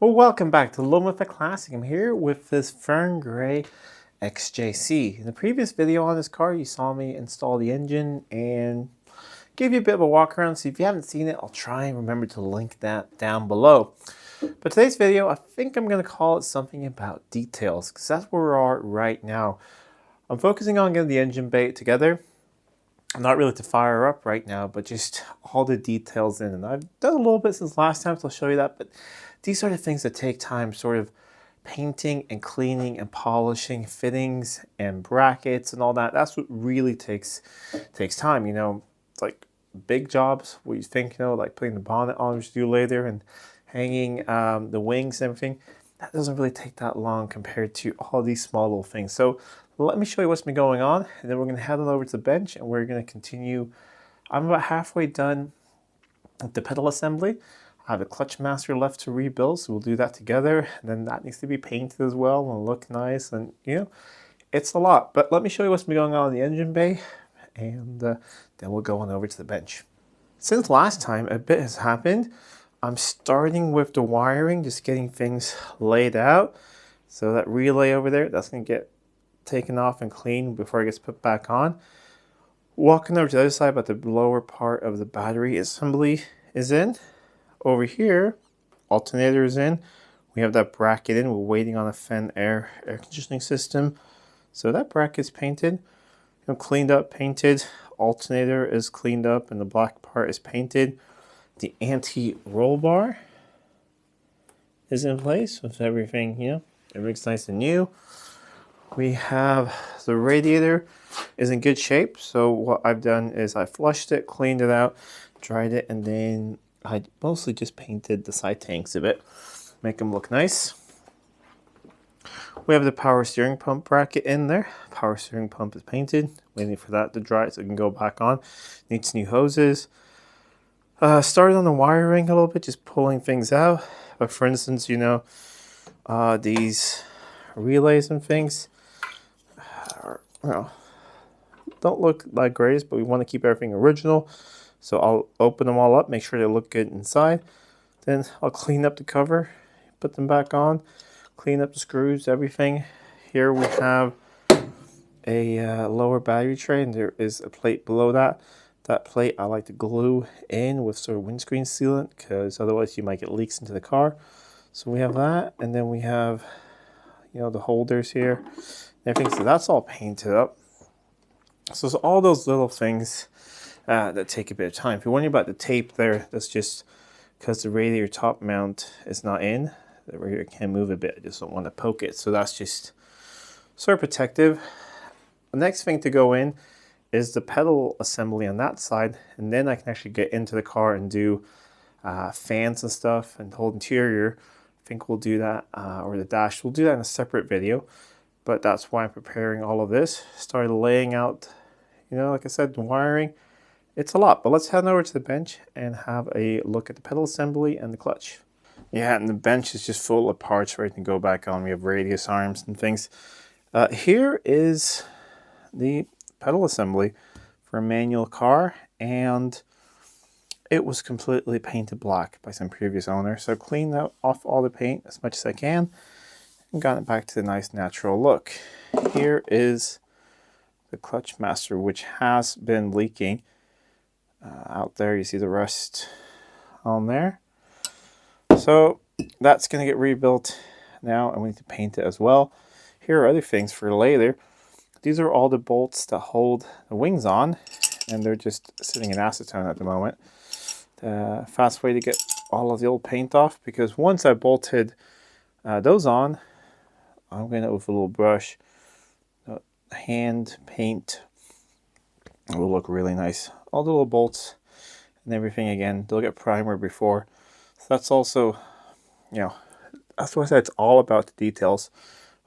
Well, welcome back to Living with a Classic. I'm here with this Fern Gray XJC. In the previous video on this car, you saw me install the engine and give you a bit of a walk around. So if you haven't seen it, I'll try and remember to link that down below. But today's video, I think I'm going to call it something about details, because that's where we are right now. I'm focusing on getting the engine bay together. Not really to fire up right now, but just all the details in. And I've done a little bit since last time, so I'll show you that. But these are the things that take time, sort of painting and cleaning and polishing fittings and brackets and all that. That's what really takes time. You know, it's like big jobs where you think, you know, like putting the bonnet on, which you do later, and hanging the wings and everything. That doesn't really take that long compared to all these small little things. So let me show you what's been going on, and then we're going to head on over to the bench and we're going to continue. I'm about halfway done with the pedal assembly. I have a clutch master left to rebuild, so we'll do that together. And then that needs to be painted as well and look nice, and you know, it's a lot. But let me show you what's been going on in the engine bay, and then we'll go on over to the bench. Since last time, a bit has happened. I'm starting with the wiring, just getting things laid out. So that relay over there, that's going to get taken off and cleaned before it gets put back on. Walking over to the other side, but the lower part of the battery assembly is in. Over here, alternator is in. We have that bracket in. We're waiting on a fan air conditioning system. So that bracket's painted, you know, cleaned up, painted. Alternator is cleaned up and the black part is painted. The anti-roll bar is in place with everything, you know, everything's nice and new. We have the radiator is in good shape. So what I've done is I flushed it, cleaned it out, dried it, and then I mostly just painted the side tanks a bit, make them look nice. We have the power steering pump bracket in there. Power steering pump is painted, waiting for that to dry so it can go back on. Needs new hoses. Started on the wiring a little bit, just pulling things out. But for instance, you know, these relays and things, well, don't look like greatest, but we want to keep everything original. So I'll open them all up, make sure they look good inside. Then I'll clean up the cover, put them back on, clean up the screws, everything. Here we have a lower battery tray, and there is a plate below that. That plate I like to glue in with sort of windscreen sealant, because otherwise you might get leaks into the car. So we have that, and then we have, you know, the holders here, everything. So that's all painted up. So it's all those little things that take a bit of time. If you're wondering about the tape there, that's just because the radiator top mount is not in. The radiator can move a bit. I just don't want to poke it. So that's just sort of protective. The next thing to go in is the pedal assembly on that side. And then I can actually get into the car and do fans and stuff and the whole interior. I think we'll do that, or the dash. We'll do that in a separate video. But that's why I'm preparing all of this. Started laying out, you know, like I said, the wiring. It's a lot, but let's head over to the bench and have a look at the pedal assembly and the clutch. Yeah, and the bench is just full of parts ready to go back on. We have radius arms and things. Here is the pedal assembly for a manual car, and it was completely painted black by some previous owner. So cleaned off all the paint as much as I can and got it back to the nice natural look. Here is the clutch master, which has been leaking. Out there you see the rust on there. So that's going to get rebuilt now, and we need to paint it as well. Here are other things for later. These are all the bolts that hold the wings on, and they're just sitting in acetone at the moment. The fast way to get all of the old paint off, because once I bolted those on, I'm going to, with a little brush, hand paint. It will look really nice. All the little bolts and everything, again, they'll get primer before. So that's also, you know, that's what I said, it's all about the details.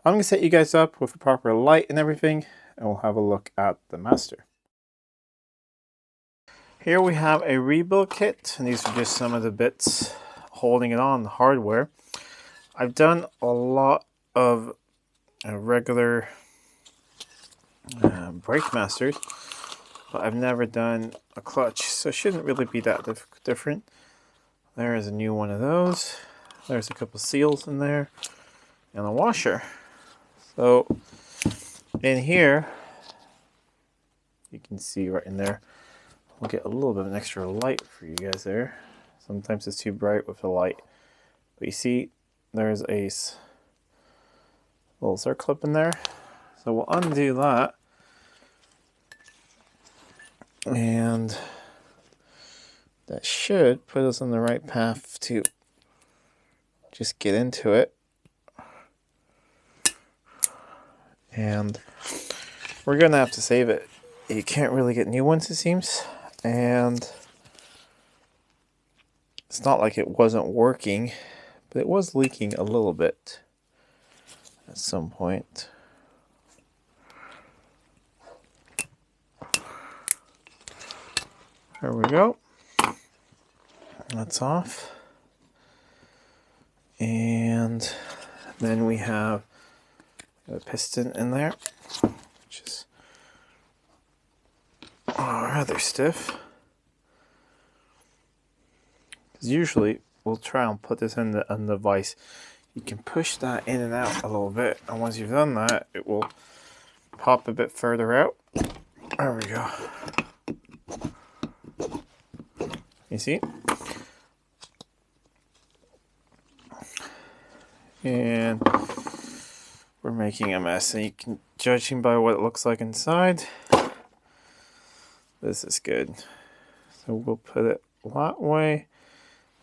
I'm going to set you guys up with a proper light and everything, and we'll have a look at the master. Here we have a rebuild kit, and these are just some of the bits holding it on, the hardware. I've done a lot of regular brake masters, but I've never done a clutch, so it shouldn't really be that different. There is a new one of those. There's a couple seals in there and a washer. So in here, you can see right in there, we'll get a little bit of an extra light for you guys there. Sometimes it's too bright with the light. But you see, there's a little circlip in there. So we'll undo that. And that should put us on the right path to just get into it. And we're gonna have to save it. You can't really get new ones, it seems. And it's not like it wasn't working, but it was leaking a little bit at some point. There we go. That's off. And then we have a piston in there, which is rather stiff. Because usually we'll try and put this in the vise. You can push that in and out a little bit, and once you've done that, it will pop a bit further out. There we go. You see? And we're making a mess, and you can, judging by what it looks like inside, this is good. So we'll put it that way,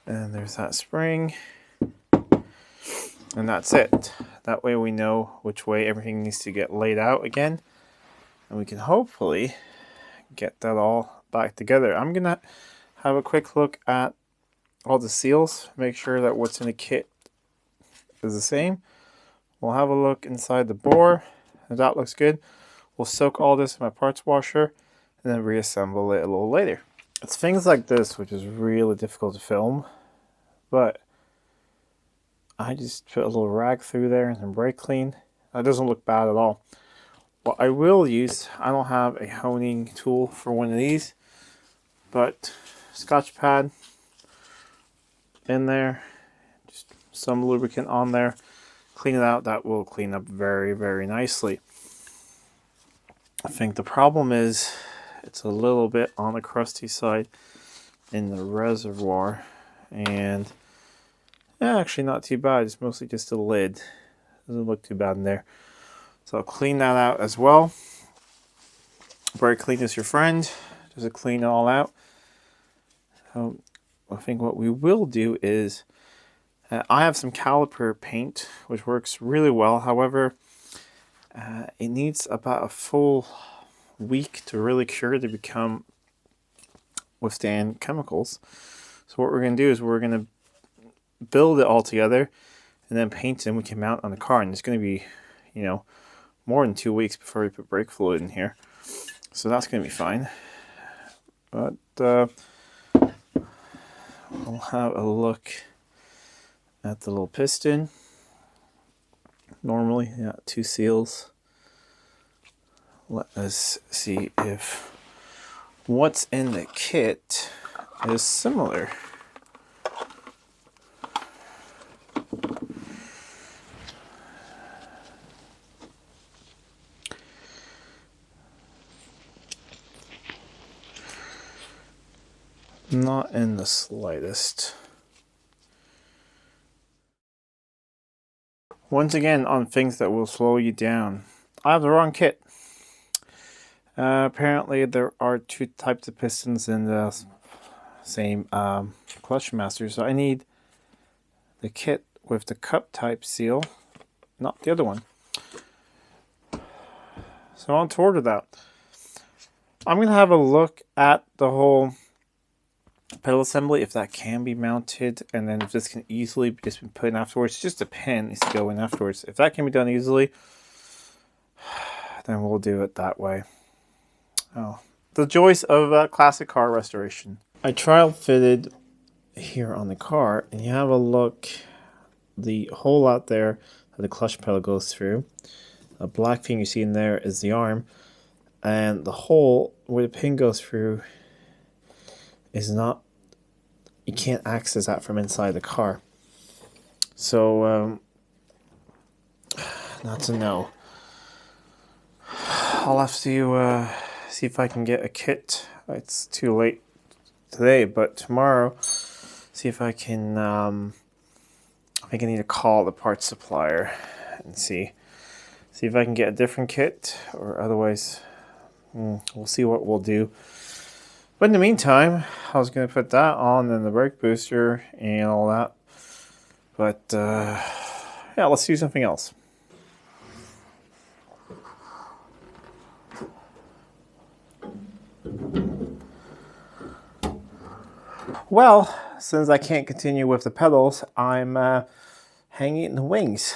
and there's that spring, and that's it. That way we know which way everything needs to get laid out again, and we can hopefully get that all back together. I'm gonna have a quick look at all the seals, make sure that what's in the kit is the same. We'll have a look inside the bore. If that looks good, we'll soak all this in my parts washer and then reassemble it a little later. It's things like this which is really difficult to film, but I just put a little rag through there and then brake clean. That doesn't look bad at all. What I will use, I don't have a honing tool for one of these, but Scotch pad in there, just some lubricant on there, clean it out. That will clean up very, very nicely. I think the problem is it's a little bit on the crusty side in the reservoir, and actually not too bad. It's mostly just a lid. Doesn't look too bad in there. So I'll clean that out as well. Brake clean is your friend. Just clean it all out. So I think what we will do is, I have some caliper paint, which works really well. However, it needs about a full week to really cure to withstand chemicals. So what we're going to do is we're going to build it all together and then paint it, and we can mount on the car. And it's going to be, you know, more than 2 weeks before we put brake fluid in here. So that's going to be fine. But we'll have a look at the little piston. Normally, yeah, 2 seals. Let us see if what's in the kit is similar. Not in the slightest. Once again, on things that will slow you down, I have the wrong kit. Apparently there are 2 types of pistons in the same clutch master, so I need the kit with the cup type seal, not the other one. So on to order that. I'm going to have a look at the whole pedal assembly, if that can be mounted, and then if this can easily just be put in afterwards. Just a pin needs to go in afterwards. If that can be done easily, then we'll do it that way. Oh, the joys of a classic car restoration. I trial fitted here on the car, and you have a look, the hole out there that the clutch pedal goes through. The black thing you see in there is the arm, and the hole where the pin goes through is not, you can't access that from inside the car. So that's a no. I'll have to see if I can get a kit. It's too late today, but tomorrow, see if I can. I think I need to call the parts supplier and see if I can get a different kit, or otherwise, we'll see what we'll do. But in the meantime, I was going to put that on and the brake booster and all that. But yeah, let's do something else. Well, since I can't continue with the pedals, I'm hanging it in the wings.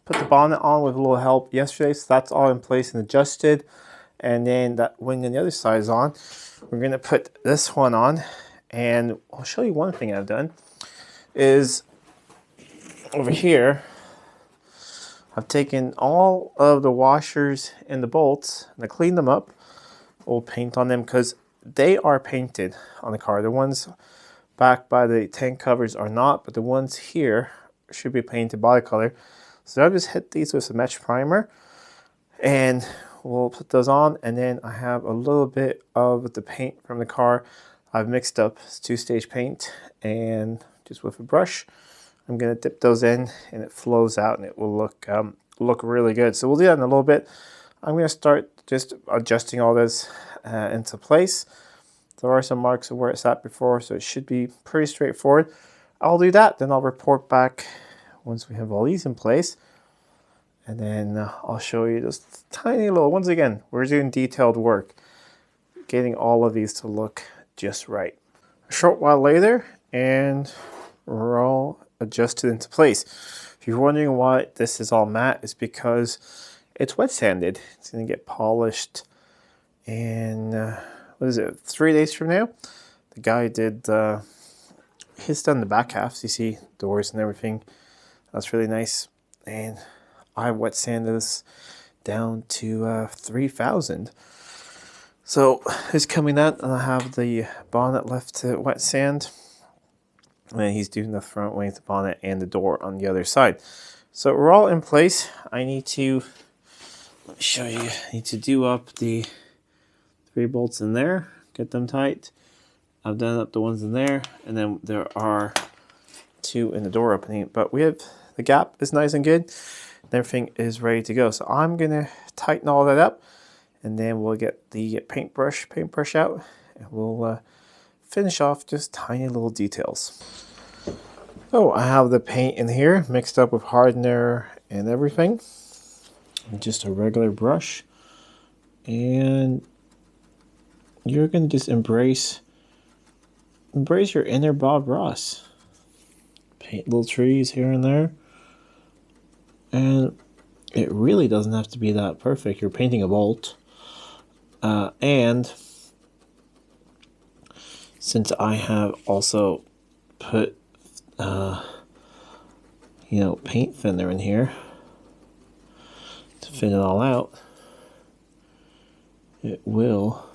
Put the bonnet on with a little help yesterday, so that's all in place and adjusted. And then that wing on the other side is on. We're going to put this one on, and I'll show you one thing I've done is over here. I've taken all of the washers and the bolts and I cleaned them up. Old paint on them because they are painted on the car. The ones back by the tank covers are not, but the ones here should be painted body color. So I've just hit these with some mesh primer and we'll put those on. And then I have a little bit of the paint from the car. I've mixed up two-stage paint, and just with a brush, I'm going to dip those in and it flows out and it will look really good. So we'll do that in a little bit. I'm going to start just adjusting all this into place. There are some marks of where it's at before, so it should be pretty straightforward. I'll do that, then I'll report back once we have all these in place. And then I'll show you just tiny little, once again, we're doing detailed work, getting all of these to look just right. A short while later, and we're all adjusted into place. If you're wondering why this is all matte, it's because it's wet sanded. It's going to get polished in, what is it, 3 days from now? The guy did, he's done the back half, so you see doors and everything. That's really nice. And I wet sanded this down to 3,000. So it's coming out, and I have the bonnet left to wet sand. And he's doing the front wing, the bonnet, and the door on the other side. So we're all in place. I need to, let me show you, I need to do up the 3 bolts in there, get them tight. I've done up the ones in there, and then there are 2 in the door opening. But we have, the gap is nice and good. Everything is ready to go. So I'm going to tighten all that up, and then we'll get the paintbrush out, and we'll finish off just tiny little details. So I have the paint in here mixed up with hardener and everything. Just a regular brush. And you're going to just embrace your inner Bob Ross. Paint little trees here and there. And it really doesn't have to be that perfect. You're painting a bolt. And since I have also put, paint thinner in here to thin it all out, it will,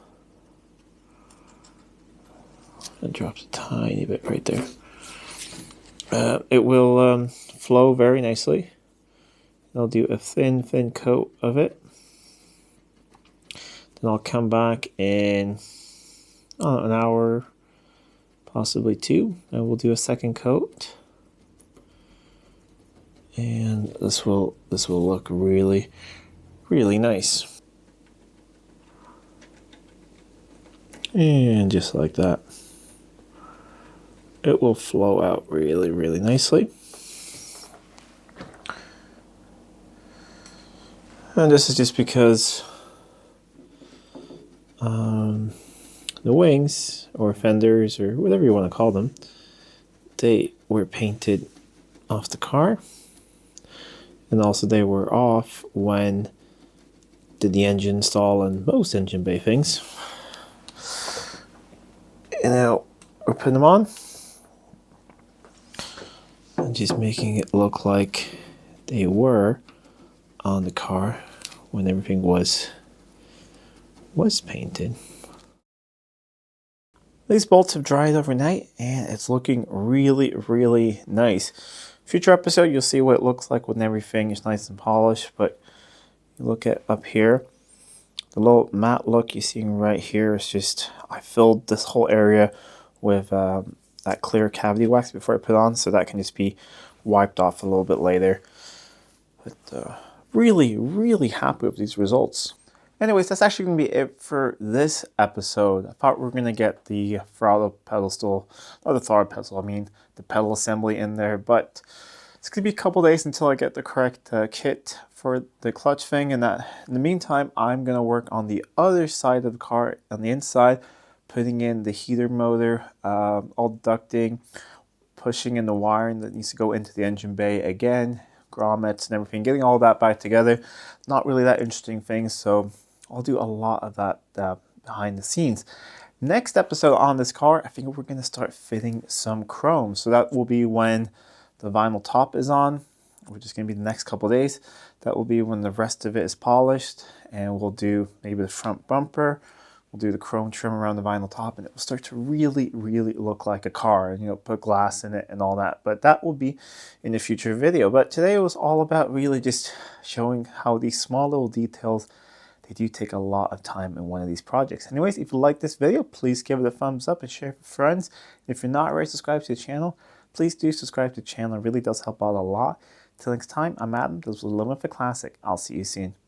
it drops a tiny bit right there. It will flow very nicely. I'll do a thin coat of it. Then I'll come back in an hour, possibly 2, and we'll do a second coat. And this will look really, really nice. And just like that, it will flow out really, really nicely. And this is just because the wings or fenders or whatever you want to call them, they were painted off the car, and also they were off when did the engine install and most engine bay things. And now we're putting them on and just making it look like they were on the car when everything was painted. These bolts have dried overnight and it's looking really, really nice. Future episode, you'll see what it looks like when everything is nice and polished. But you look at up here, the little matte look you're seeing right here is just, I filled this whole area with that clear cavity wax before I put it on, so that can just be wiped off a little bit later. But really, really happy with these results. Anyways, that's actually going to be it for this episode. I thought we were going to get the throttle pedestal, not the throttle pedal, I mean the pedal assembly in there, but it's going to be a couple days until I get the correct kit for the clutch thing, and that in the meantime, I'm going to work on the other side of the car, on the inside, putting in the heater motor, all ducting, pushing in the wiring that needs to go into the engine bay again, grommets and everything, getting all that back together. Not really that interesting thing, so I'll do a lot of that behind the scenes. Next episode on this car, I think we're going to start fitting some chrome. So that will be when the vinyl top is on, which is going to be the next couple of days. That will be when the rest of it is polished, and we'll do maybe the front bumper. We'll do the chrome trim around the vinyl top, and it will start to really, really look like a car, and, you know, put glass in it and all that. But that will be in a future video. But today it was all about really just showing how these small little details, they do take a lot of time in one of these projects. Anyways, if you like this video, please give it a thumbs up and share it with friends. If you're not already subscribed to the channel, please do subscribe to the channel. It really does help out a lot. Till next time, I'm Adam. This was Living with a Classic. I'll see you soon.